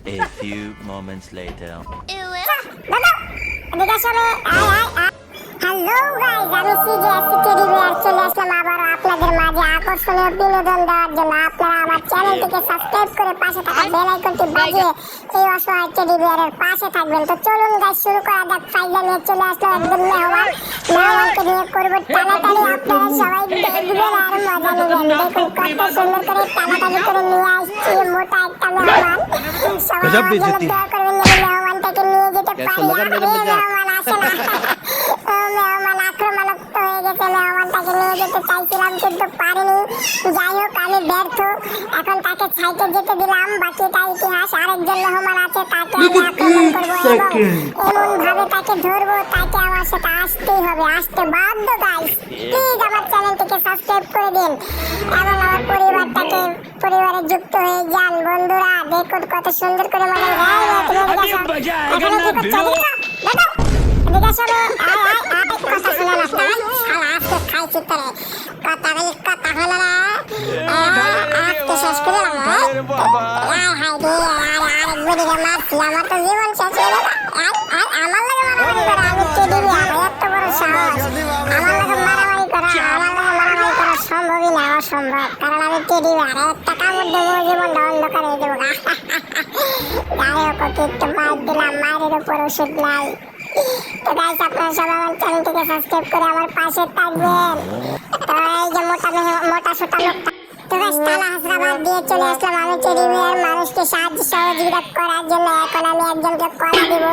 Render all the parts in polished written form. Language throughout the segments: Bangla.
A few moments later. Hello guys, আমি সিজিএসসি টেডি বিয়ার চলে আসলাম আবারও আপনাদের মাঝে আকর্ষণীয় বিনোদন দেওয়ার জন্য। আপনারা আমার চ্যানেলটিকে সাবস্ক্রাইব করে পাশে থাকা বেল আইকনটি বাজিয়ে এই অসহায় টেডি বিয়ারের পাশে থাকবেন। তো চলুন গাইস, শুরু করা যাক। ফাইনালে নিয়ে চলে আসলো একদম মেহমানকে নিয়ে করবো টানাটানি। আপনারা সবাই দেখবেন আর মজা নেবেন। দেখুন কত সুন্দর করে টানাটানি করে নিয়ে আসছি মোটা একটা মেহমান। সবাই আমার জন্য দোয়া করবেন যেন মেহমানটাকে নিয়ে যেতে পারি। মেহমান আসে না, মেহমান আক্রমণাত্মক হয়ে গেছে। মেহমানটাকে নিয়ে যেতে চাইছিলাম কিন্তু পারিনি। যাই হোক, আমি ব্যর্থ। এখন তাকে ছাইতে যেতে দিলাম। বাকিটা ইতিহাস। আরেকজন মেহমান আছে, তাকে আমি আক্রমণ করবো এবং এমন ভাবে তাকে ধরবো, তাকে আমার সাথে আসতেই হবে, আসতে বাধ্য। গাইস প্লিজ আমার চ্যানেলটিকে সাবস্ক্রাইব করে দিন এবং আমার পরিবারে যুক্ত হয়ে যান। বন্ধুরা দেখুন কত সুন্দর করে মজা। এখানে কি করছো? কথা শোনা না, শালা আজকে খাইছি তোরে। কথা হলো না, আজকে শেষ করে আরেক বুড়িকে মারছি। আমার তো জীবন শেষ হয়ে গেল। আমার লাগে মারামারি করা, আমি টেডি বিয়ার, এত বড় সাহস। আমার লাগে মারামারি করা সম্ভবই না, অসম্ভব। কারণ আমি টেডি বিয়ার, একটা কামড় দেবো জীবনটা অন্ধকার হয়ে দেবো। যাই হোক, ওকে একটু মার দিলাম, মায়ের উপর ওষুধ নাই। তো গাইস, আপনারা সবাই আমার চ্যানেলটিকে সাবস্ক্রাইব করে আমার পাশে থাকবেন। তো এই যে মোটা সোটা লোকটা, তো গাইস তালা হাসরাবাদ দিয়ে চলে আসলাম আমি টেডি বিয়ার মানুষকে সাহায্য সহযোগিতা করার জন্য। এখন আমি একজনকে কলা দিব।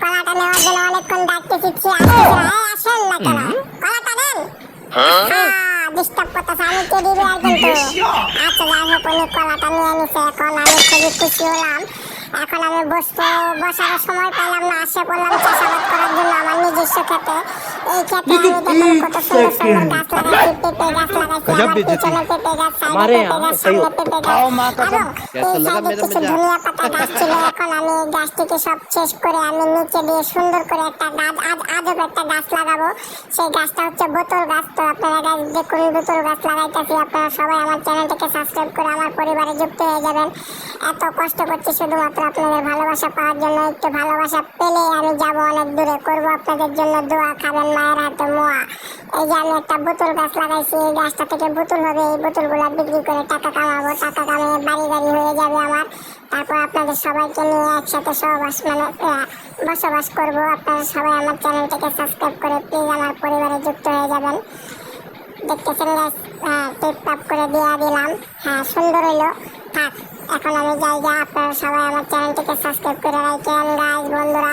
কলাটা নেওয়ার জন্য অনেকক্ষণ ডাকতে শিখছি, আসেন না কেন? কলাটা দেন। ডিস্টার্ব করতেছে, আমি টেডি বিয়ার কিন্তু। আচ্ছা যাই হোক, উনি কলাটা নিয়ে নিছে। এখন আমি খুবই খুশি হলাম। এখন আমি বসার সময় পেলাম না, আসে পড়লাম চাষাবাদ করার জন্য আমার নিজস্ব ক্ষেতে। এই ক্ষেতে আমি দেখুন কত সুন্দর সুন্দর গাছ লাগাইছি। পেঁপে গাছ লাগাইছি, আমার পিছনে পেঁপে গাছ, সাইডে পেঁপে গাছ, সামনে পেঁপে গাছ এবং এই সাইডে কিছু ধনিয়া পাতা গাছ ছিল। এখন আমি এই গাছটিকে সব শেষ করে আমি নিচে দিয়ে সুন্দর করে একটা গাছ, আজব একটা গাছ লাগাবো। সেই গাছটা হচ্ছে বোতল গাছ। তো আপনারা গাছ দেখুন, বোতল গাছ লাগাইতেছি। আপনারা সবাই আমার চ্যানেলটিকে সাবস্ক্রাইব করে আমার পরিবারে যুক্ত হয়ে যাবেন। এত কষ্ট করছি শুধুমাত্র আপনাদের ভালোবাসা পাওয়ার জন্য। একটু ভালোবাসা পেলে আমি যাব অনেক দূরে। করবো আপনাদের জন্য দোয়া, খাবেন মায়ের হাতে মোয়া। এই যে আমি একটা বোতল গাছ লাগাইছি, এই গাছটা থেকে বোতল হবে। এই বোতলগুলো বিক্রি করে টাকা কামাবো। টাকা কামিয়ে বাড়ি হয়ে যাবে আমার। তারপর আপনাদের সবাইকে নিয়ে একসাথে বসবাস করবো। আপনারা সবাই আমার চ্যানেলটিকে সাবস্ক্রাইব করে প্লিজ আমার পরিবারে যুক্ত হয়ে যাবেন। দেখতেছেন গাছ, টিপ টাপ করে দিয়ে দিলাম। হ্যাঁ, সুন্দর হইলো। থাক, এখন আমি যাই। আপনারা সবাই আমার চ্যানেলটিকে সাবস্ক্রাইব করে রাখেন গাইস, বন্ধুরা।